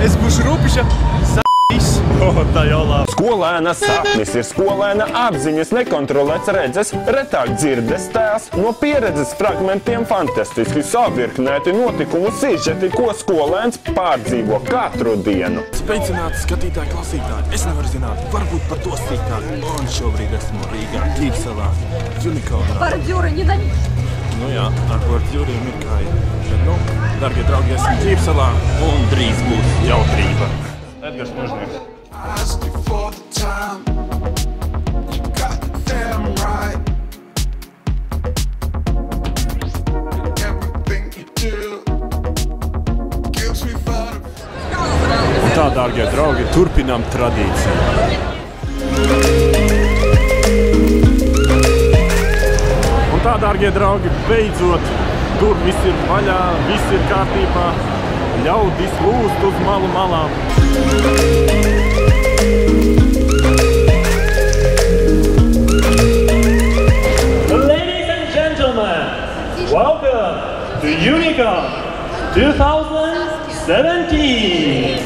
Es būšu rupiša. Tā jau labi. Skolēna sapnis ir skolēna apziņas, nekontrolēts redzes, retāk dzirdes tēls, no pieredzes fragmentiem fantastiski savirknēti notikumu sižeti, ko skolēns pārdzīvo katru dienu. Sveicināti skatītāji, klausītāji. Es nevaru zināt, varbūt par to sīkāk. Un šobrīd esmu Rīgā, Ķīvsalā, Unicornā. Бордюры не дают. Nu jā, ar borģūriem ir kā ir. Bet, nu, dargie draugi, esmu Ķīvsalā un drīz būs jautrība. Edgars Mužnieks. Ask you for the time. You got it damn right. Everything you do gives me fun. Tā, dārgie draugi, turpinām tradīciju. Un tā, dārgie draugi, beidzot, tur viss ir vaļā, viss ir kārtībā. Ļaudis lūst uz malu malām. Ladies and gentlemen, welcome to Unicorn 2017.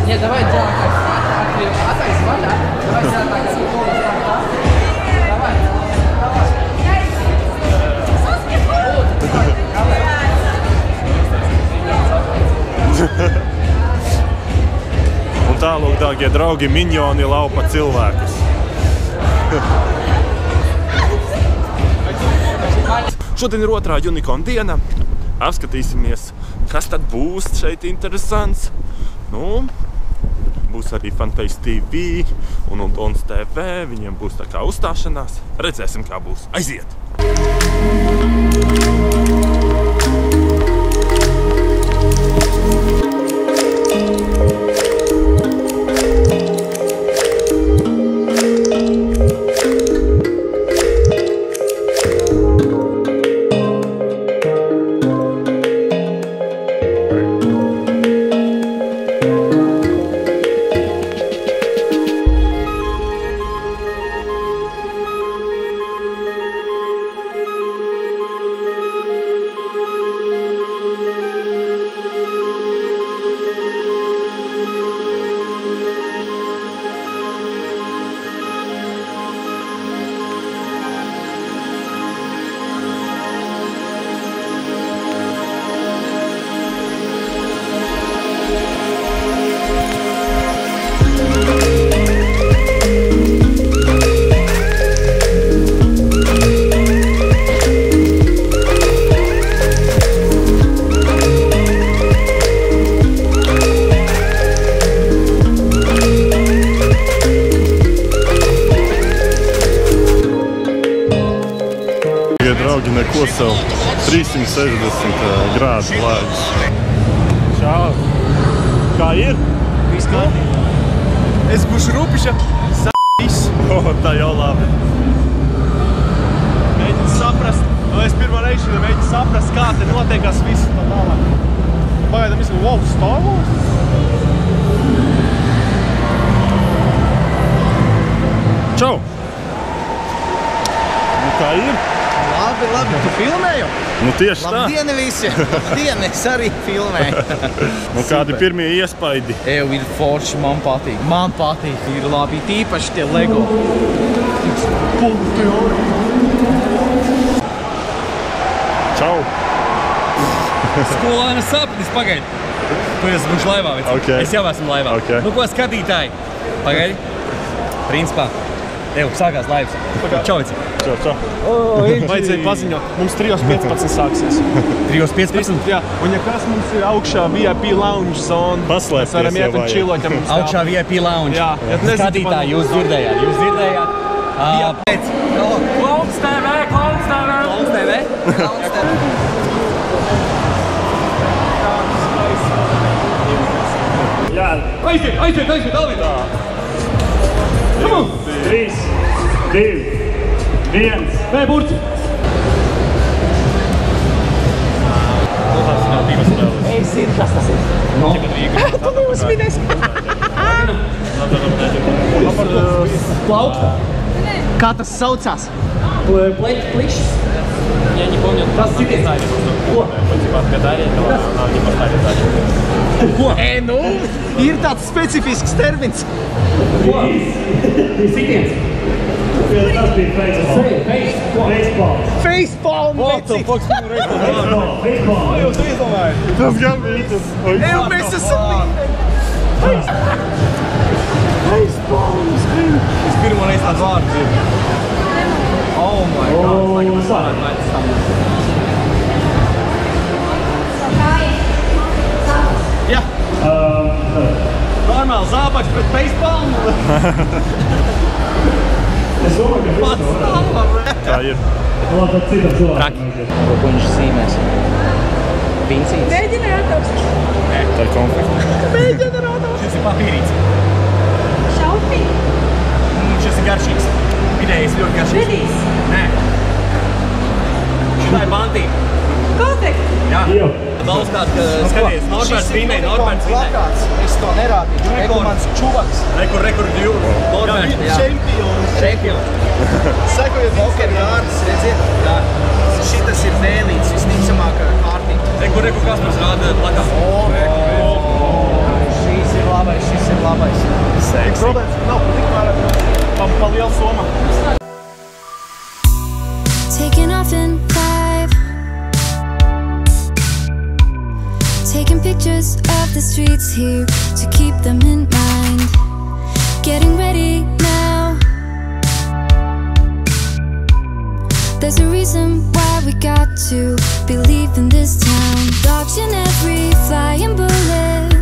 Нет, давай делай так. Оставайся, вода. Давай сюда так. Давай. Un tālūk, dārgie draugi, miņoni laupa cilvēkus. Šodien ir otrā Unicorn diena. Apskatīsimies, kas tad būs šeit interesants. Nu, būs arī Fanface TV un Uldons TV. Viņiem būs tā kā uzstāšanās. Redzēsim, kā būs. Aiziet! Draugi, neko savu 360 grādu lēdus. Čau! Kā ir? Viss kārtībā. Es būšu rupiša. Tā jau labi. Mēģinu saprast, es pirmā reizi mēģinu saprast, kā te notiekās viss tā tālāk. Pagaidām izsaka, wow, Star Wars? Čau! Nu kā ir? Labi, tu filmē jau? Nu tieši tā. Labdien visi! Labdien, es arī filmēju. Nu kādi pirmie iespaidi? Ew, ir forši, man patīk. Man patīk, ir labi, tīpaši tie Lego. Čau! Skolēna sapnis, pagaidi. Tu esi būšu laivā, veci. Okay. Es jau esmu laivā. Okay. Nu ko, skatītāji? Pagaidi. Principā, Tev sākās laivs. Čau, Vici. Čau. Vajadzēja paziņot. Mums 3:15 sāksies. 3:15? Jā, un ja kas mums ir augšā VIP lounge zona, Paslēpties mēs varam iet un chillot, ja mums Augšā VIP lounge. Jā, ja tu nezini, Skatītāji, jūs dzirdējāt. Pēc. Klauns TV! Jā, aiziet, David! 3, 2, 1, burts! Plaukta. Kā tas saucās? Плечи. Я не помню, нас не знали. Nu, ir tāds specifisks termins. Facepalm, veci. Tas gan bija tas. Eju, mēs esam Es pirmo reizi tāds vārdu dzirdu. Oh my God. Jā. Normāli zābaks pret facepalmu. Pats stāvam. Tā ir. Traki. Ko viņš zīmēs? Vincīts. Mēģinājums. Tā ir konflikta. Šis ir papīrīts. Šaupī. Šis ir garšīgs. Vidējais ļoti garšīgs. Vedīs. Nē. Šitā ir bantība. Kontekst. Jā. Daudz kāds, ka skaties, Norberts vinēja, Plakāts. Es to nerādīšu. Ekumans čuvaks. Rekur, Norberts. Čempions. Sekojiet Poker vārds, redziet? Jā. Šitas ir vēlīts, visticamāk kārtīgi. Rekur, Kaspars rāda plakātu. Šis ir labais. Problēmas nav tikmēr pa lielu summu. Taking off in 5, taking pictures of the streets here to keep them in mind. Getting ready now. There's a reason why we got to believe in this town. Dodging every flying bullet,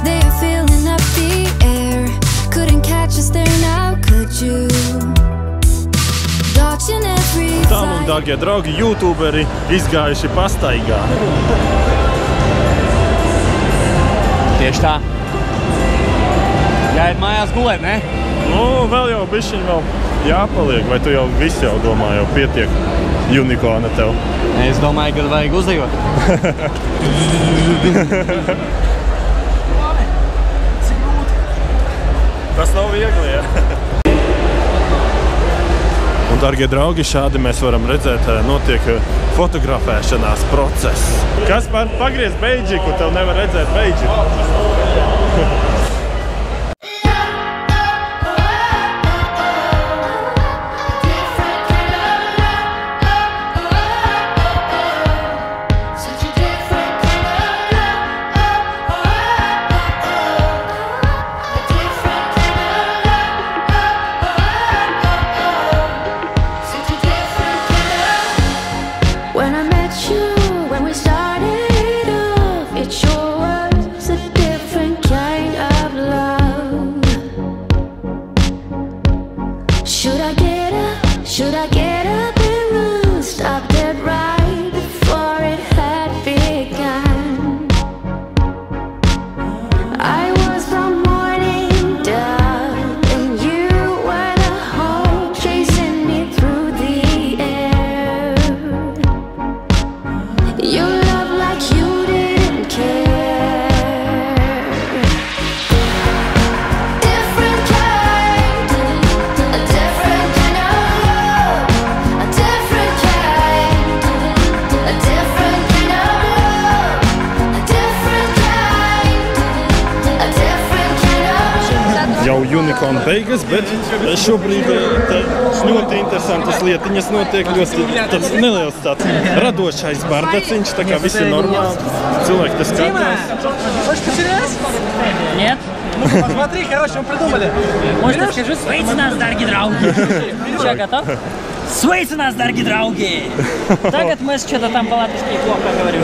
they are filling up the air. Couldn't catch us there now, could you? Dodging every Tā mums, dārgie draugi, youtuberi izgājuši pastaigā. Tieši tā. Jāiet mājās gulēt, ne? Nu, vēl jau bišķiņ vēl jāpaliek. Vai tu jau viss jau domā, jau pietiek unicorna tev? Es domāju, ka vajag uzdejot. Tas nav viegli, jā. Un, dārgie draugi, šādi mēs varam redzēt, notiek fotografēšanās process. Kaspar, pagriez beidžiku, tev nevar redzēt beidžiku. When I met you, when we started off, it sure was a different kind of Unicorn beigas, bet šobrīd ļoti interesantas lietiņas notiek, ļoti tāds neliels tāds radošais bardaciņš, tā kā viss ir normāli, cilvēki tas skatās. Хочешь потерять? Нет. Ну, посмотри, короче, мы придумали. Может, я скажу, свейте нас, дорогие draugi. Что, готов? Свейте нас, дорогие draugi. Так вот мы что-то там по-латышски плохо говорю.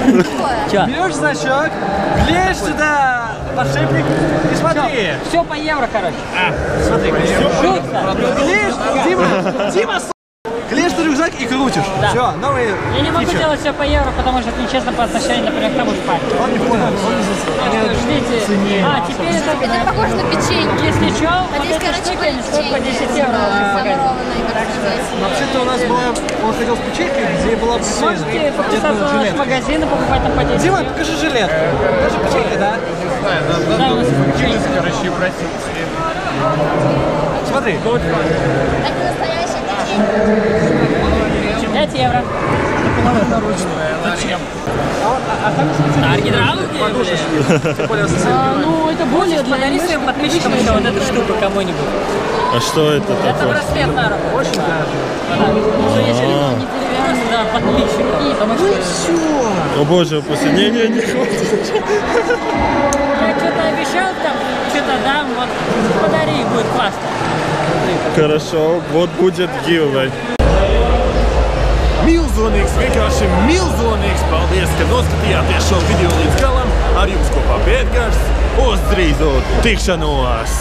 Чё? Берешь значок, клеишь сюда подшипник и смотри. Все по евро, короче. Смотри, клеишь, Дима, клеишь на рюкзак и крутишь. Да. Все, новые. Я не могу делать все по евро, потому что это нечестно по отношению, например, к тому же парню. Он не понял, Ждите. Теперь это похоже на печенье. Если что, вот здесь, эти короче, штуки, они стоят по 10 печенье. евро. Замурованные, как здесь. Вообще-то у нас была, он ходил с печенькой, где была печенье. Можете подписаться на наш магазин и покупать там по 10 Дима, евро. покажи жилет. Покажи печенье, да? Да, у нас есть Смотри. Это настоящее печенье. 5 евро. Дорогие draugi. Ну, это более подари своим подписчикам еще вот эту штуку кому-нибудь. А что это Это такое? браслет на руку. Очень даже. Да, подписчикам. Потому что... О боже, после... Не хватит. Я что-то обещал там, что-то дам, вот подари, будет классно. Хорошо, вот будет giveaway. Milzonīgs, vienkārši milzonīgs paldies, ka noskatījāties šo video līdz galam. Ar jums kopā Edgars. Uz drīzu tikšanos!